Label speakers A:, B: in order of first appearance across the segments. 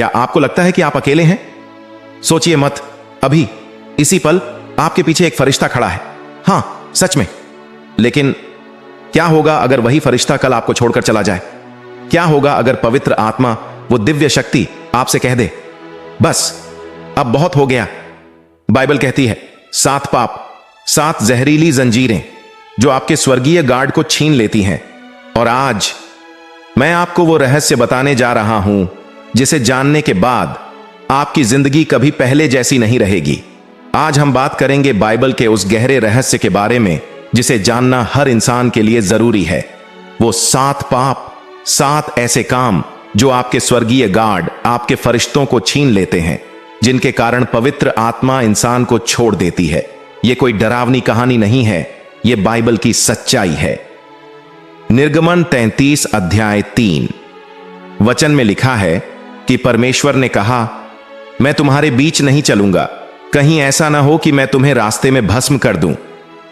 A: क्या आपको लगता है कि आप अकेले हैं? सोचिए मत, अभी इसी पल आपके पीछे एक फरिश्ता खड़ा है। हां, सच में। लेकिन क्या होगा अगर वही फरिश्ता कल आपको छोड़कर चला जाए? क्या होगा अगर पवित्र आत्मा, वो दिव्य शक्ति आपसे कह दे, बस अब बहुत हो गया? बाइबल कहती है 7 पाप, 7 जहरीली जंजीरें जो आपके स्वर्गीय गार्ड को छीन लेती हैं। और आज मैं आपको वो रहस्य बताने जा रहा हूं जिसे जानने के बाद आपकी जिंदगी कभी पहले जैसी नहीं रहेगी। आज हम बात करेंगे बाइबल के उस गहरे रहस्य के बारे में जिसे जानना हर इंसान के लिए जरूरी है। वो 7 पाप, 7 ऐसे काम जो आपके स्वर्गीय गार्ड, आपके फरिश्तों को छीन लेते हैं, जिनके कारण पवित्र आत्मा इंसान को छोड़ देती है। यह कोई डरावनी कहानी नहीं है, यह बाइबल की सच्चाई है। निर्गमन 33 अध्याय 3 वचन में लिखा है कि परमेश्वर ने कहा, मैं तुम्हारे बीच नहीं चलूंगा, कहीं ऐसा ना हो कि मैं तुम्हें रास्ते में भस्म कर दूं।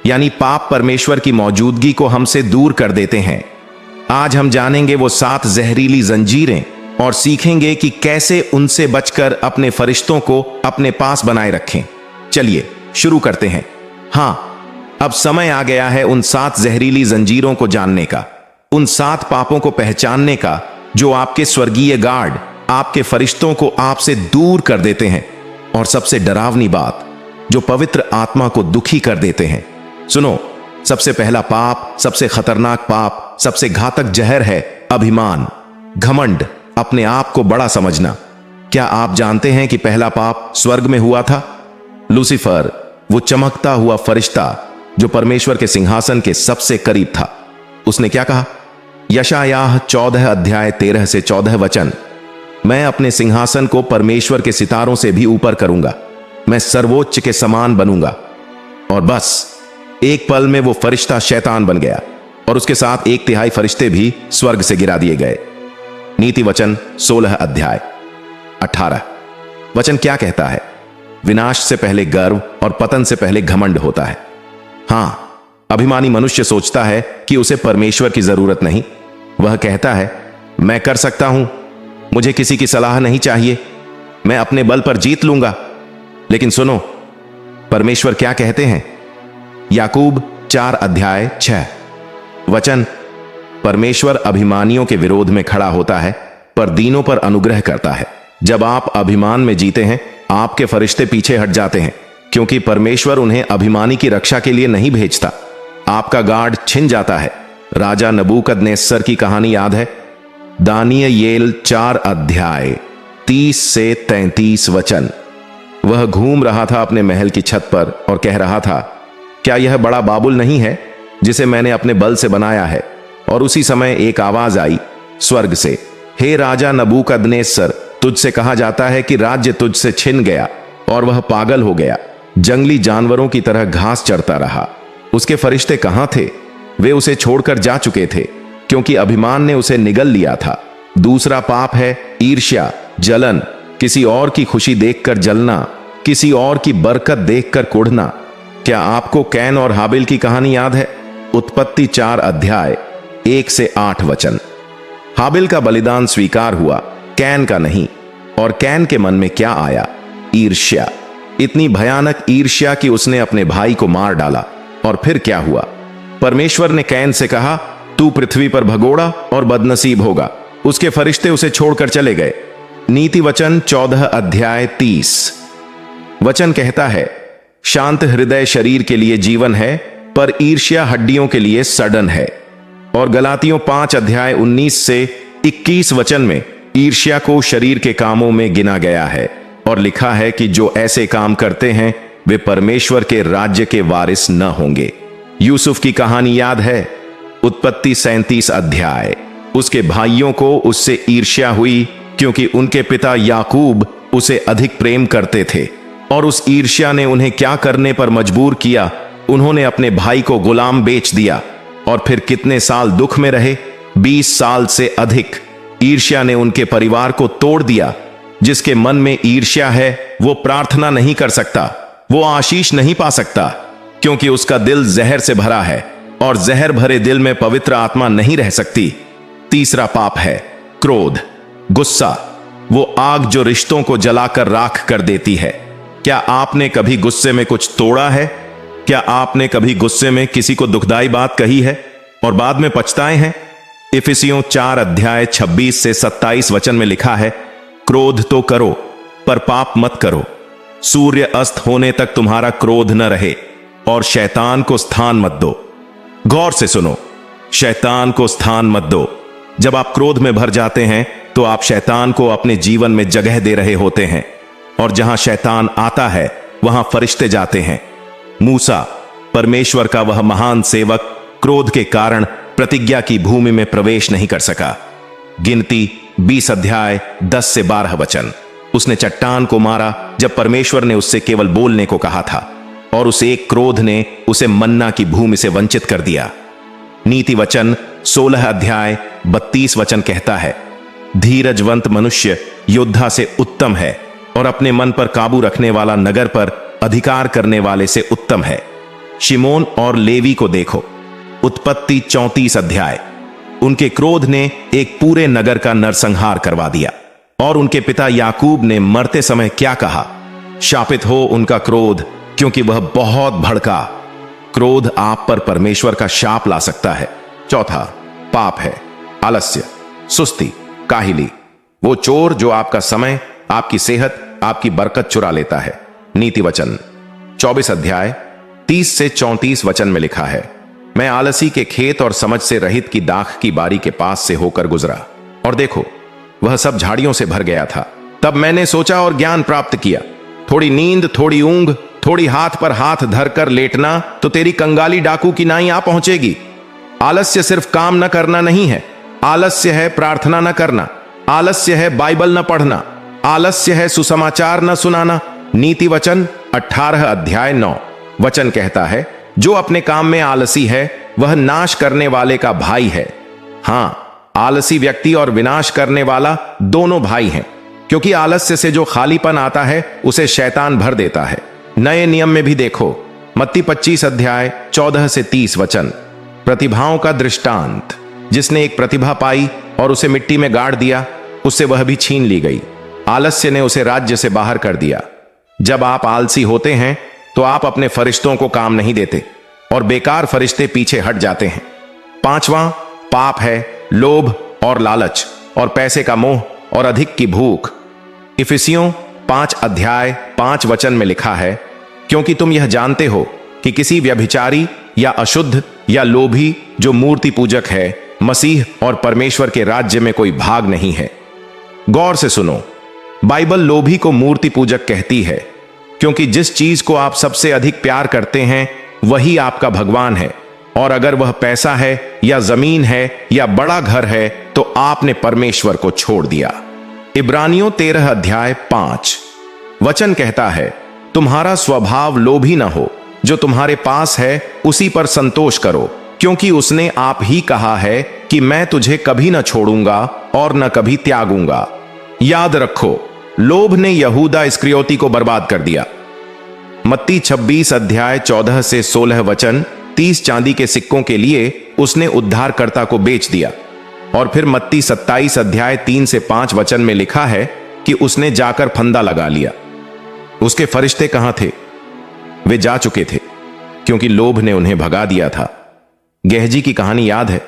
A: यानी पाप परमेश्वर की मौजूदगी को हमसे दूर कर देते हैं। आज हम जानेंगे वो 7 जहरीली जंजीरें और सीखेंगे कि कैसे उनसे बचकर अपने फरिश्तों को अपने पास बनाए रखें। चलिए शुरू करते हैं। हां, अब समय आ गया है उन 7 जहरीली जंजीरों को जानने का, उन 7 पापों को पहचानने का जो आपके स्वर्गीय गार्ड, आपके फरिश्तों को आपसे दूर कर देते हैं। और सबसे डरावनी बात, जो पवित्र आत्मा को दुखी कर देते हैं। सुनो, सबसे पहला पाप, सबसे खतरनाक पाप, सबसे घातक जहर है अभिमान, घमंड, अपने आप को बड़ा समझना। क्या आप जानते हैं कि पहला पाप स्वर्ग में हुआ था? लूसीफर, वो चमकता हुआ फरिश्ता जो परमेश्वर के सिंहासन के सबसे करीब था, उसने क्या कहा? यशायाह 14 अध्याय 13 से 14 वचन, मैं अपने सिंहासन को परमेश्वर के सितारों से भी ऊपर करूंगा, मैं सर्वोच्च के समान बनूंगा। और बस एक पल में वो फरिश्ता शैतान बन गया और उसके साथ 1/3 फरिश्ते भी स्वर्ग से गिरा दिए गए। नीति वचन 16 अध्याय 18 वचन क्या कहता है? विनाश से पहले गर्व और पतन से पहले घमंड होता है। हां, अभिमानी मनुष्य सोचता है कि उसे परमेश्वर की जरूरत नहीं। वह कहता है, मैं कर सकता हूं, मुझे किसी की सलाह नहीं चाहिए, मैं अपने बल पर जीत लूंगा। लेकिन सुनो, परमेश्वर क्या कहते हैं? याकूब 4 अध्याय 6 वचन, परमेश्वर अभिमानियों के विरोध में खड़ा होता है पर दीनों पर अनुग्रह करता है। जब आप अभिमान में जीते हैं, आपके फरिश्ते पीछे हट जाते हैं, क्योंकि परमेश्वर उन्हें अभिमानी की रक्षा के लिए नहीं भेजता। आपका गार्ड छिन जाता है। राजा नबूकदनेस्सर की कहानी याद है? दानियेल 4 अध्याय 30 से 33 वचन, वह घूम रहा था अपने महल की छत पर और कह रहा था, क्या यह बड़ा बाबुल नहीं है जिसे मैंने अपने बल से बनाया है? और उसी समय एक आवाज आई स्वर्ग से, हे राजा नबूकदनेस्सर, तुझसे कहा जाता है कि राज्य तुझसे छिन गया और वह पागल हो गया, जंगली जानवरों की तरह घास चरता रहा। उसके फरिश्ते कहां थे? वे उसे छोड़कर जा चुके थे, क्योंकि अभिमान ने उसे निगल लिया था। दूसरा पाप है ईर्ष्या, जलन, किसी और की खुशी देखकर जलना, किसी और की बरकत देखकर कुढ़ना। क्या आपको कैन और हाबिल की कहानी याद है? उत्पत्ति 4 अध्याय 1 से 8 वचन। हाबिल का बलिदान स्वीकार हुआ, कैन का नहीं। और कैन के मन में क्या आया? ईर्ष्या, इतनी भयानक ईर्ष्या कि उसने अपने भाई को मार डाला। और फिर क्या हुआ? परमेश्वर ने कैन से कहा, तू पृथ्वी पर भगोड़ा और बदनसीब होगा। उसके फरिश्ते उसे छोड़कर चले गए। नीति वचन 14 अध्याय 30 वचन कहता है, शांत हृदय शरीर के लिए जीवन है, पर ईर्ष्या हड्डियों के लिए सड़न है। और गलातियों 5 अध्याय 19 से 21 वचन में ईर्ष्या को शरीर के कामों में गिना गया है और लिखा है कि जो ऐसे काम करते हैं वे परमेश्वर के राज्य के वारिस न होंगे। यूसुफ की कहानी याद है? उत्पत्ति 37 अध्याय। उसके भाइयों को उससे ईर्ष्या हुई क्योंकि उनके पिता याकूब उसे अधिक प्रेम करते थे, और उस ईर्ष्या ने उन्हें क्या करने पर मजबूर किया? उन्होंने अपने भाई को गुलाम बेच दिया। और फिर कितने साल दुख में रहे? 20 साल से अधिक। ईर्ष्या ने उनके परिवार को तोड़ दिया। जिसके मन में ईर्ष्या है वो प्रार्थना नहीं कर सकता, वो आशीष नहीं पा सकता, क्योंकि उसका दिल जहर से भरा है और जहर भरे दिल में पवित्र आत्मा नहीं रह सकती। तीसरा पाप है क्रोध, गुस्सा। वो आग जो रिश्तों को जलाकर राख कर देती है। क्या आपने कभी गुस्से में कुछ तोड़ा है? क्या आपने कभी गुस्से में किसी को दुखदाई बात कही है और बाद में पछताए हैं? इफिसियों 4 अध्याय 26 से 27 वचन में लिखा है, क्रोध तो करो पर पाप मत करो। सूर्य अस्त होने तक तुम्हारा क्रोध न रहे और शैतान को स्थान मत दो। गौर से सुनो, शैतान को स्थान मत दो। जब आप क्रोध में भर जाते हैं तो आप शैतान को अपने जीवन में जगह दे रहे होते हैं, और जहां शैतान आता है वहां फरिश्ते जाते हैं। मूसा, परमेश्वर का वह महान सेवक, क्रोध के कारण प्रतिज्ञा की भूमि में प्रवेश नहीं कर सका। गिनती 20 अध्याय 10 से 12 वचन। उसने चट्टान को मारा जब परमेश्वर ने उससे केवल बोलने को कहा था, और उस एक क्रोध ने उसे मन्ना की भूमि से वंचित कर दिया। नीति वचन 16 अध्याय 32 वचन कहता है, धीरजवंत मनुष्य योद्धा से उत्तम है और अपने मन पर काबू रखने वाला नगर पर अधिकार करने वाले से उत्तम है। शिमोन और लेवी को देखो, उत्पत्ति 34 अध्याय। उनके क्रोध ने एक पूरे नगर का नरसंहार करवा दिया, और उनके पिता याकूब ने मरते समय क्या कहा? शापित हो उनका क्रोध, क्योंकि वह बहुत भड़का। क्रोध आप पर परमेश्वर का शाप ला सकता है। चौथा पाप है आलस्य, सुस्ती, काहिली। वो चोर जो आपका समय, आपकी सेहत, आपकी बरकत चुरा लेता है। नीति वचन 24 अध्याय 30 से 34 वचन में लिखा है, मैं आलसी के खेत और समझ से रहित की दाख की बारी के पास से होकर गुजरा, और देखो वह सब झाड़ियों से भर गया था। तब मैंने सोचा और ज्ञान प्राप्त किया, थोड़ी नींद, थोड़ी ऊंघ, थोड़ी हाथ पर हाथ धरकर लेटना, तो तेरी कंगाली डाकू की नाई आ पहुंचेगी। आलस्य सिर्फ काम न करना नहीं है, आलस्य है प्रार्थना न करना, आलस्य है बाइबल न पढ़ना, आलस्य है सुसमाचार न सुनाना। नीति वचन 18 अध्याय 9 वचन कहता है, जो अपने काम में आलसी है वह नाश करने वाले का भाई है। हां, आलसी व्यक्ति और विनाश करने वाला दोनों भाई हैं, क्योंकि आलस्य से जो खालीपन आता है उसे शैतान भर देता है। नए नियम में भी देखो, मत्ती 25 अध्याय 14 से 30 वचन। प्रतिभाओं का दृष्टांत, जिसने एक प्रतिभा पाई और उसे मिट्टी में गाड़ दिया, उससे वह भी छीन ली गई। आलस्य ने उसे राज्य से बाहर कर दिया। जब आप आलसी होते हैं तो आप अपने फरिश्तों को काम नहीं देते, और बेकार फरिश्ते पीछे हट जाते हैं। पांचवा पाप है लोभ और लालच और पैसे का मोह और अधिक की भूख। इफिसियों 5 अध्याय 5 वचन में लिखा है, क्योंकि तुम यह जानते हो कि किसी व्यभिचारी या अशुद्ध या लोभी जो मूर्ति पूजक है, मसीह और परमेश्वर के राज्य में कोई भाग नहीं है। गौर से सुनो, बाइबल लोभी को मूर्ति पूजक कहती है, क्योंकि जिस चीज को आप सबसे अधिक प्यार करते हैं वही आपका भगवान है, और अगर वह पैसा है या जमीन है या बड़ा घर है तो आपने परमेश्वर को छोड़ दिया। इब्रानियों 13 अध्याय 5 वचन कहता है, तुम्हारा स्वभाव लोभी न हो, जो तुम्हारे पास है उसी पर संतोष करो, क्योंकि उसने आप ही कहा है कि मैं तुझे कभी न छोड़ूंगा और न कभी त्यागूंगा। याद रखो, लोभ ने यहूदा इस्करियोती को बर्बाद कर दिया। मत्ती 26 अध्याय 14 से 16 वचन। 30 चांदी के सिक्कों के लिए उसने उद्धारकर्ता को बेच दिया। और फिर मत्ती 27 अध्याय 3 से 5 वचन में लिखा है कि उसने जाकर फंदा लगा लिया। उसके फरिश्ते कहां थे? वे जा चुके थे, क्योंकि लोभ ने उन्हें भगा दिया था। गेहजी की कहानी याद है?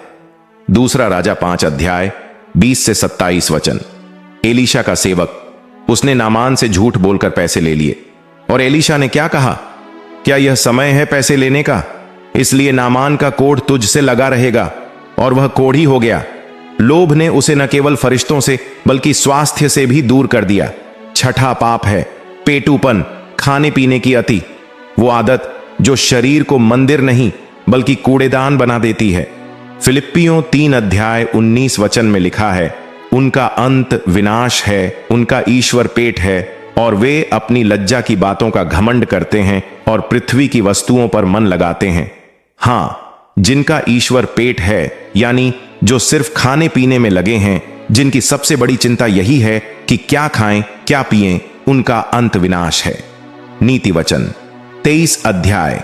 A: दूसरा राजा 5 अध्याय 20 से 27 वचन। एलीशा का सेवक, उसने नामान से झूठ बोलकर पैसे ले लिए, और एलीशा ने क्या कहा? क्या यह समय है पैसे लेने का? इसलिए नामान का कोढ़ तुझसे लगा रहेगा, और वह कोढ़ी हो गया। लोभ ने उसे न केवल फरिश्तों से बल्कि स्वास्थ्य से भी दूर कर दिया। छठा पाप है पेटूपन, खाने पीने की अति, वो आदत जो शरीर को मंदिर नहीं बल्कि कूड़ेदान बना देती है। फिलिप्पियों 3 अध्याय 19 वचन में लिखा है, उनका अंत विनाश है, उनका ईश्वर पेट है, और वे अपनी लज्जा की बातों का घमंड करते हैं और पृथ्वी की वस्तुओं पर मन लगाते हैं। हां, जिनका ईश्वर पेट है, यानी जो सिर्फ खाने पीने में लगे हैं, जिनकी सबसे बड़ी चिंता यही है कि क्या खाएं क्या पिएं, उनका अंत विनाश है। नीति वचन 23 अध्याय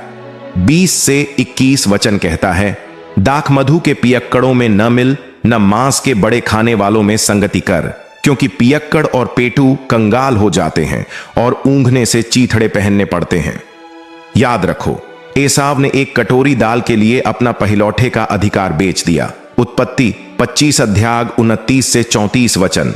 A: 20 से 21 वचन कहता है, दाख मधु के पियक्कड़ों में न मिल, न मांस के बड़े खाने वालों में संगति कर, क्योंकि पियक्कड़ और पेटू कंगाल हो जाते हैं और ऊंघने से चीथड़े पहनने पड़ते हैं। याद रखो, एसाव ने एक कटोरी दाल के लिए अपना पहिलौठे का अधिकार बेच दिया। उत्पत्ति 25 अध्याय 29 से 34 वचन।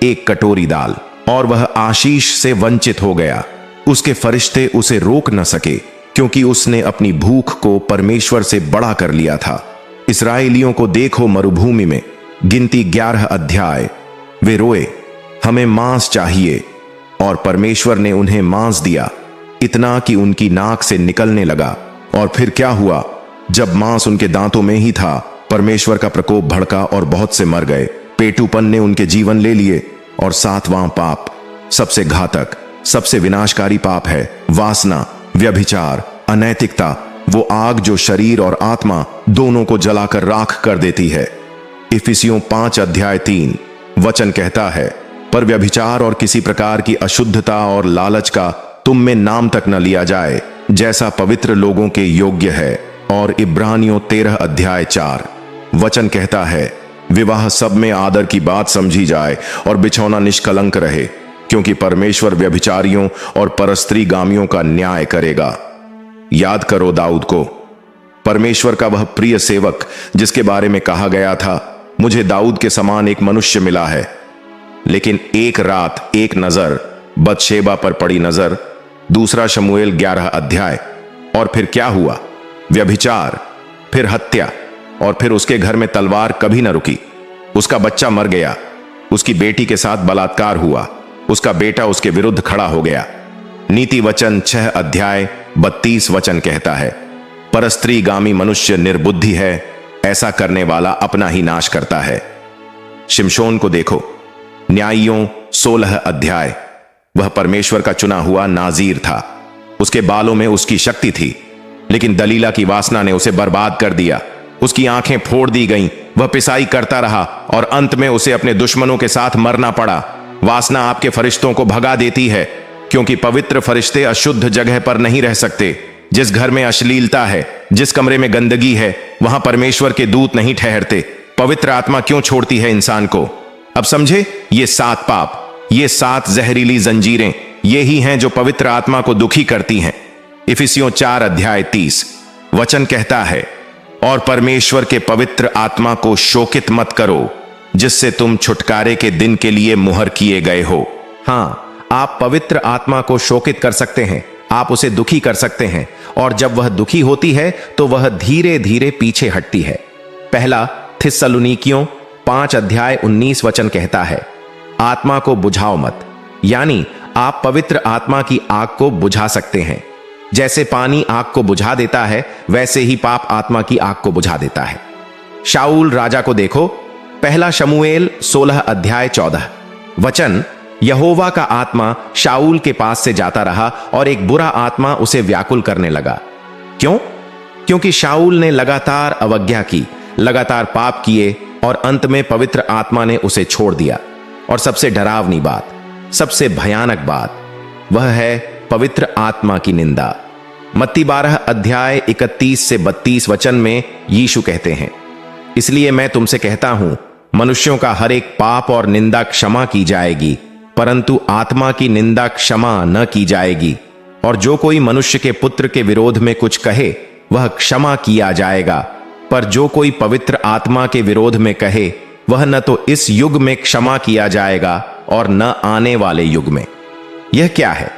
A: एक कटोरी दाल, और वह आशीष से वंचित हो गया। उसके फरिश्ते उसे रोक न सके, क्योंकि उसने अपनी भूख को परमेश्वर से बड़ा कर लिया था। इस्राएलियों को देखो मरुभूमि में, गिनती 11 अध्याय। वे रोए, हमें मांस चाहिए, और परमेश्वर ने उन्हें मांस दिया, इतना कि उनकी नाक से निकलने लगा। और फिर क्या हुआ? जब मांस उनके दांतों में ही था, परमेश्वर का प्रकोप भड़का और बहुत से मर गए। पेटूपन ने उनके जीवन ले लिए। और 7वां पाप, सबसे घातक, सबसे विनाशकारी पाप है वासना, व्यभिचार, अनैतिकता, वो आग जो शरीर और आत्मा दोनों को जलाकर राख कर देती है। इफिसियों 5 अध्याय 3 वचन कहता है, पर व्यभिचार और किसी प्रकार की अशुद्धता और लालच का तुम में नाम तक न लिया जाए, जैसा पवित्र लोगों के योग्य है। और इब्रानियों 13 अध्याय 4 वचन कहता है, विवाह सब में आदर की बात समझी जाए और बिछौना निष्कलंक रहे, क्योंकि परमेश्वर व्यभिचारियों और परस्त्रीगामियों का न्याय करेगा। याद करो दाऊद को, परमेश्वर का वह प्रिय सेवक जिसके बारे में कहा गया था, मुझे दाऊद के समान एक मनुष्य मिला है। लेकिन एक रात एक नजर बतशेबा पर पड़ी नजर। दूसरा शमूएल 11 अध्याय। और फिर क्या हुआ? व्यभिचार, फिर हत्या, और फिर उसके घर में तलवार कभी न रुकी। उसका बच्चा मर गया, उसकी बेटी के साथ बलात्कार हुआ, उसका बेटा उसके विरुद्ध खड़ा हो गया। नीति वचन 6 अध्याय 32 वचन कहता है, परस्त्रीगामी मनुष्य निर्बुद्धि है, ऐसा करने वाला अपना ही नाश करता है। शिमशोन को देखो, न्यायियों 16 अध्याय। वह परमेश्वर का चुना हुआ नाजीर था। उसके बालों में उसकी शक्ति थी, लेकिन दलीला की वासना ने उसे बर्बाद कर दिया। उसकी आंखें फोड़ दी गईं, वह पिसाई करता रहा और अंत में उसे अपने दुश्मनों के साथ मरना पड़ा। वासना आपके फरिश्तों को भगा देती है, क्योंकि पवित्र फरिश्ते अशुद्ध जगह पर नहीं रह सकते। जिस घर में अश्लीलता है, जिस कमरे में गंदगी है, वहां परमेश्वर के दूत नहीं ठहरते। पवित्र आत्मा क्यों छोड़ती है इंसान को? अब समझे, ये 7 पाप, ये 7 जहरीली जंजीरें, ये ही हैं जो पवित्र आत्मा को दुखी करती हैं। इफिसियों 4 अध्याय 30 वचन कहता है, और परमेश्वर के पवित्र आत्मा को शोकित मत करो, जिससे तुम छुटकारे के दिन के लिए मुहर किए गए हो। हाँ, आप पवित्र आत्मा को शोकित कर सकते हैं, आप उसे दुखी कर सकते हैं, और जब वह दुखी होती है तो वह धीरे धीरे पीछे हटती है। पहला थिस्सलुनीकियों 5 अध्याय 19 वचन कहता है, आत्मा को बुझाओ मत, यानी आप पवित्र आत्मा की आग को बुझा सकते हैं। जैसे पानी आग को बुझा देता है, वैसे ही पाप आत्मा की आग को बुझा देता है। शाऊल राजा को देखो, पहला शमूएल 16 अध्याय 14 वचन, यहोवा का आत्मा शाऊल के पास से जाता रहा और एक बुरा आत्मा उसे व्याकुल करने लगा। क्यों? क्योंकि शाऊल ने लगातार अवज्ञा की, लगातार पाप किए, और अंत में पवित्र आत्मा ने उसे छोड़ दिया। और सबसे डरावनी बात, सबसे भयानक बात, वह है पवित्र आत्मा की निंदा। मत्ती 12 अध्याय 31 से 32 वचन में यीशु कहते हैं, इसलिए मैं तुमसे कहता हूं, मनुष्यों का हर एक पाप और निंदा क्षमा की जाएगी, परंतु आत्मा की निंदा क्षमा न की जाएगी। और जो कोई मनुष्य के पुत्र के विरोध में कुछ कहे, वह क्षमा किया जाएगा, पर जो कोई पवित्र आत्मा के विरोध में कहे, वह न तो इस युग में क्षमा किया जाएगा और न आने वाले युग में। यह क्या है?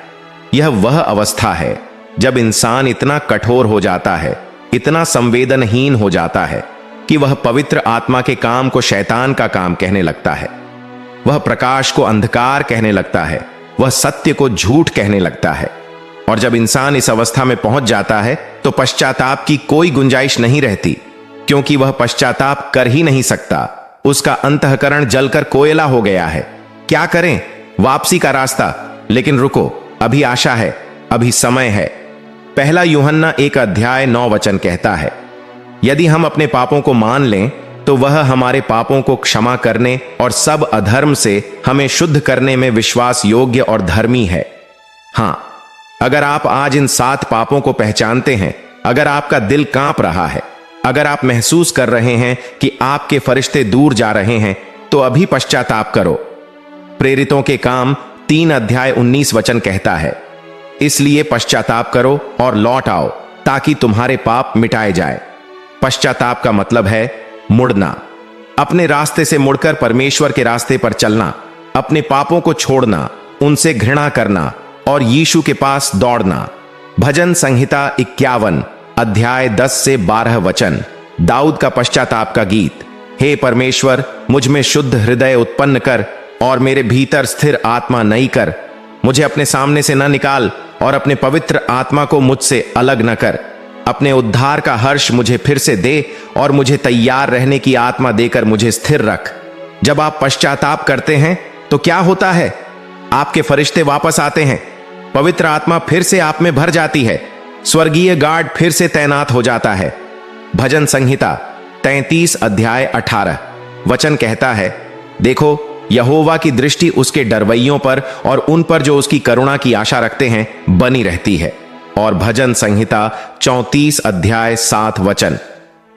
A: यह वह अवस्था है जब इंसान इतना कठोर हो जाता है, इतना संवेदनहीन हो जाता है कि वह पवित्र आत्मा के काम को शैतान का काम कहने लगता है। वह प्रकाश को अंधकार कहने लगता है, वह सत्य को झूठ कहने लगता है। और जब इंसान इस अवस्था में पहुंच जाता है तो पश्चाताप की कोई गुंजाइश नहीं रहती, क्योंकि वह पश्चाताप कर ही नहीं सकता। उसका अंतःकरण जलकर कोयला हो गया है। क्या करें? वापसी का रास्ता। लेकिन रुको, अभी आशा है, अभी समय है। पहला यूहन्ना 1 अध्याय 9 वचन कहता है, यदि हम अपने पापों को मान लें तो वह हमारे पापों को क्षमा करने और सब अधर्म से हमें शुद्ध करने में विश्वास योग्य और धर्मी है। हां, अगर आप आज इन 7 पापों को पहचानते हैं, अगर आपका दिल कांप रहा है, अगर आप महसूस कर रहे हैं कि आपके फरिश्ते दूर जा रहे हैं, तो अभी पश्चाताप करो। प्रेरितों के काम 3 अध्याय 19 वचन कहता है, इसलिए पश्चाताप करो और लौट आओ ताकि तुम्हारे पाप मिटाए जाए। पश्चाताप का मतलब है मुड़ना, अपने रास्ते से मुड़कर परमेश्वर के रास्ते पर चलना, अपने पापों को छोड़ना, उनसे घृणा करना और यीशु के पास दौड़ना। भजन संहिता 51 अध्याय 10 से 12 वचन, दाऊद का पश्चाताप का गीत। हे परमेश्वर, मुझ में शुद्ध हृदय उत्पन्न कर और मेरे भीतर स्थिर आत्मा नई कर। मुझे अपने सामने से न निकाल और अपने पवित्र आत्मा को मुझसे अलग न कर। अपने उद्धार का हर्ष मुझे फिर से दे और मुझे तैयार रहने की आत्मा देकर मुझे स्थिर रख। जब आप पश्चाताप करते हैं तो क्या होता है? आपके फरिश्ते वापस आते हैं, पवित्र आत्मा फिर से आप में भर जाती है, स्वर्गीय गार्ड फिर से तैनात हो जाता है। भजन संहिता 33 अध्याय 18 वचन कहता है, देखो यहोवा की दृष्टि उसके डरवैयों पर और उन पर जो उसकी करुणा की आशा रखते हैं बनी रहती है। और भजन संहिता 34 अध्याय 7 वचन,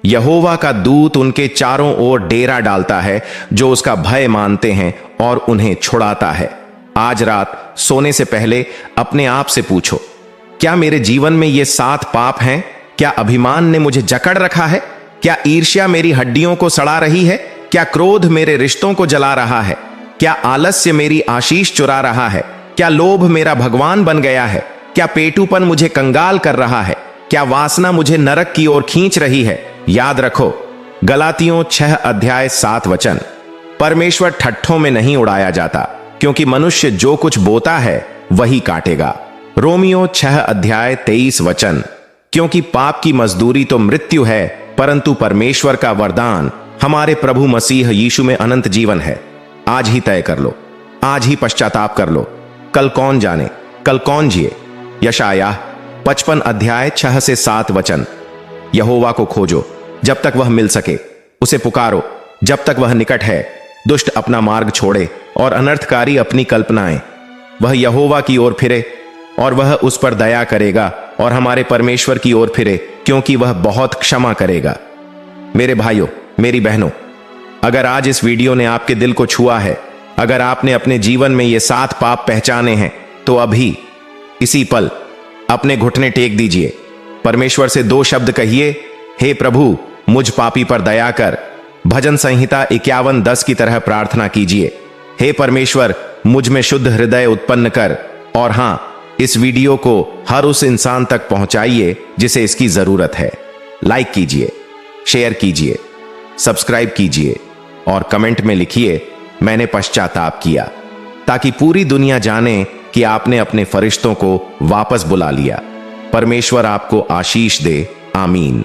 A: यहोवा का दूत उनके चारों ओर डेरा डालता है जो उसका भय मानते हैं और उन्हें छुड़ाता है। आज रात सोने से पहले अपने आप से पूछो, क्या मेरे जीवन में ये 7 पाप हैं? क्या अभिमान ने मुझे जकड़ रखा है? क्या ईर्ष्या मेरी हड्डियों को सड़ा रही है? क्या क्रोध मेरे रिश्तों को जला रहा है? क्या आलस्य मेरी आशीष चुरा रहा है? क्या लोभ मेरा भगवान बन गया है? क्या पेटूपन मुझे कंगाल कर रहा है? क्या वासना मुझे नरक की ओर खींच रही है? याद रखो गलातियों 6 अध्याय 7 वचन, परमेश्वर ठट्ठों में नहीं उड़ाया जाता, क्योंकि मनुष्य जो कुछ बोता है वही काटेगा। रोमियो 6 अध्याय 23 वचन, क्योंकि पाप की मजदूरी तो मृत्यु है, परंतु परमेश्वर का वरदान हमारे प्रभु मसीह यीशु में अनंत जीवन है। आज ही तय कर लो, आज ही पश्चाताप कर लो। कल कौन जाने, कल कौन जिए। यशायाह 55 अध्याय 6 से 7 वचन, यहोवा को खोजो जब तक वह मिल सके, उसे पुकारो जब तक वह निकट है। दुष्ट अपना मार्ग छोड़े और अनर्थकारी अपनी कल्पनाएं। वह यहोवा की ओर फिरे और वह उस पर दया करेगा, और हमारे परमेश्वर की ओर फिरे क्योंकि वह बहुत क्षमा करेगा। मेरे भाइयों, मेरी बहनों, अगर आज इस वीडियो ने आपके दिल को छुआ है, अगर आपने अपने जीवन में ये 7 पाप पहचाने हैं, तो अभी इसी पल अपने घुटने टेक दीजिए, परमेश्वर से 2 शब्द कहिए, हे प्रभु मुझ पापी पर दया कर। भजन संहिता 51:10 की तरह प्रार्थना कीजिए, हे परमेश्वर मुझ में शुद्ध हृदय उत्पन्न कर। और हां, इस वीडियो को हर उस इंसान तक पहुंचाइए जिसे इसकी जरूरत है। लाइक कीजिए, शेयर कीजिए, सब्सक्राइब कीजिए और कमेंट में लिखिए, मैंने पश्चाताप किया, ताकि पूरी दुनिया जाने कि आपने अपने फरिश्तों को वापस बुला लिया। परमेश्वर आपको आशीष दे। आमीन।